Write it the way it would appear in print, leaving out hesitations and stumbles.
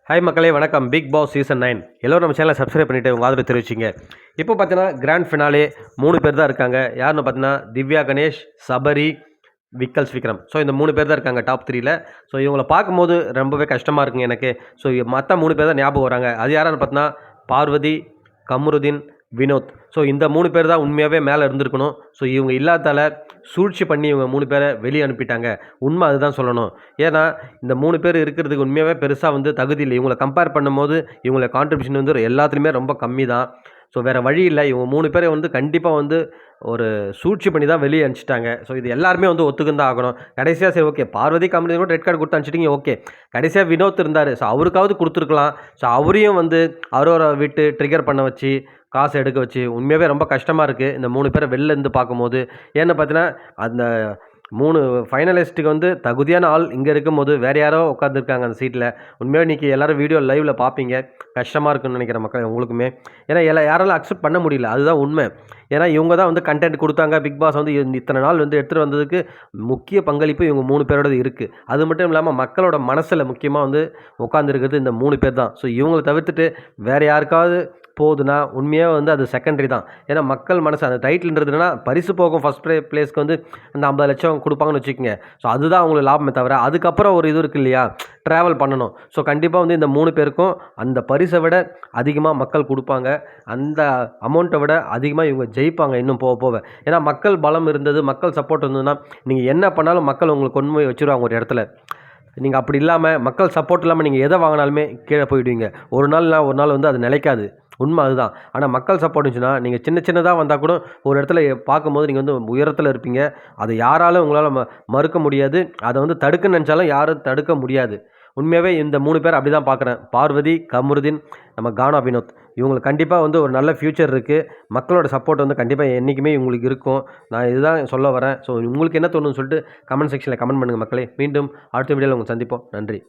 Hi மக்களே வணக்கம். Big Boss season 9 எல்லோரும் நம்ம சேனலை சப்ஸ்கிரைப் பண்ணிவிட்டு உங்கள் ஆதரவு தெரிவிச்சிங்க. இப்போ பார்த்தீங்கன்னா கிராண்ட் ஃபினாலே 3 பேர் தான் இருக்காங்க. யாருன்னு பார்த்தீங்கன்னா திவ்யா கணேஷ், சபரி, விக்கல்ஸ் விக்ரம். ஸோ இந்த 3 பேர் தான் இருக்காங்க டாப் 3ல. ஸோ இவங்களை பார்க்கும்போது ரொம்பவே கஷ்டமாக இருக்குங்க எனக்கு. ஸோ மற்ற 3 பேர் தான் ஞாபகம் வராங்க. அது யாரான்னு பார்த்தீங்கன்னா பார்வதி, கமருதீன், வினோத். ஸோ இந்த 3 பேர் தான் உண்மையாகவே மேலே இருந்திருக்கணும். ஸோ இவங்க இல்லாதால சூழ்ச்சி பண்ணி இவங்க 3 பேரை வெளியே அனுப்பிட்டாங்க. உண்மை அதுதான் சொல்லணும். ஏன்னா இந்த 3 பேர் இருக்கிறதுக்கு உண்மையாகவே பெருசாக தகுதி இல்லை. இவங்களை கம்பேர் பண்ணும்போது இவங்கள கான்ட்ரிபியூஷன் எல்லாத்துலேயுமே ரொம்ப கம்மி தான். ஸோ வேறு வழி இல்லை. இவங்க 3 பேரை கண்டிப்பாக ஒரு சூழ்ச்சி பண்ணி தான் வெளியே அனுப்பிச்சிட்டாங்க. ஸோ இது எல்லாருமே ஒத்துக்குன்னு தான் ஆகணும். கடைசியாக சரி ஓகே, பார்வதி கம்பெனி கூட ரெட் கார்டு கொடுத்து அனுப்பிச்சிட்டிங்க ஓகே. கடைசியாக வினோத் இருந்தார். ஸோ அவருக்காவது கொடுத்துருக்கலாம். ஸோ அவரையும் அவரோட விட்டு ட்ரிகர் பண்ண வச்சு காசு எடுக்க வச்சு உண்மையாகவே ரொம்ப கஷ்டமாக இருக்குது இந்த 3 பேரை வெளில இருந்து பார்க்கும்போது. ஏன்னு பார்த்தீங்கன்னா அந்த 3 ஃபைனலிஸ்ட்டுக்கு தகுதியான ஆள் இங்கே இருக்கும்போது வேறு யாரோ உட்காந்துருக்காங்க அந்த சீட்டில். உண்மையாக இன்றைக்கி எல்லோரும் வீடியோ லைவில் பார்ப்பீங்க. கஷ்டமாக இருக்குன்னு நினைக்கிற மக்கள் உங்களுக்குமே. ஏன்னா யாராலும் அக்செப்ட் பண்ண முடியல, அதுதான் உண்மை. ஏன்னா இவங்க தான் கண்டென்ட் கொடுத்தாங்க. பிக் பாஸ் இத்தனை நாள் எடுத்துகிட்டு வந்ததுக்கு முக்கிய பங்களிப்பு இவங்க 3 பேரோடது இருக்குது. அது மட்டும் இல்லாமல் மக்களோட மனசில் முக்கியமாக உட்காந்துருக்கிறது இந்த 3 பேர் தான். ஸோ இவங்களை தவிர்த்துட்டு வேறு யாருக்காவது போகுதுன்னா உண்மையாக அது செகண்டரி தான். ஏன்னா மக்கள் மனசு அந்த டைட்டில்ன்றதுனா பரிசு போகும். ஃபஸ்ட் பிளேஸ்க்கு அந்த 50 லட்சம் கொடுப்பாங்கன்னு வச்சுக்கோங்க. ஸோ அதுதான் அவங்களுக்கு லாபமே தவிர அதுக்கப்புறம் ஒரு இது இருக்குது இல்லையா, ட்ராவல் பண்ணணும். ஸோ கண்டிப்பாக இந்த 3 பேருக்கும் அந்த பரிசை விட அதிகமாக மக்கள் கொடுப்பாங்க. அந்த அமௌண்ட்டை விட அதிகமாக இவங்க ஜெயிப்பாங்க இன்னும் போக போக. ஏன்னா மக்கள் பலம் இருந்தது, மக்கள் சப்போர்ட் இருந்ததுன்னா நீங்கள் என்ன பண்ணாலும் மக்கள் உங்களுக்கு கொண்டு போய் வச்சுருவாங்க ஒரு இடத்துல. நீங்கள் அப்படி இல்லாமல் மக்கள் சப்போர்ட் இல்லாமல் நீங்கள் எதை வாங்கினாலுமே கீழே போயிடுவீங்க. ஒரு நாள் அது நிலைக்காது. உண்மை அதுதான். ஆனால் மக்கள் சப்போர்ட் இருந்துச்சுன்னா நீங்கள் சின்னதாக வந்தால் கூட ஒரு இடத்துல பார்க்கும்போது நீங்கள் உயரத்தில் இருப்பீங்க. அதை யாராலும் உங்களால் மறுக்க முடியாது. அதை தடுக்க நினச்சாலும் யாரும் தடுக்க முடியாது. உண்மையாகவே இந்த 3 பேர் அப்படி தான் பார்க்குறேன். பார்வதி, கமருதீன், நம்ம கானா, வினோத். இவங்களுக்கு கண்டிப்பாக ஒரு நல்ல ஃப்யூச்சர் இருக்குது. மக்களோட சப்போர்ட் கண்டிப்பாக என்றைக்குமே இவங்களுக்கு இருக்கும். நான் இதுதான் சொல்ல வரேன். ஸோ உங்களுக்கு என்ன தோணுன்னு சொல்லிட்டு கமெண்ட் செக்ஷனில் கமெண்ட் பண்ணுங்கள் மக்களே. மீண்டும் அடுத்த வீடியோவில் உங்களை சந்திப்போம். நன்றி.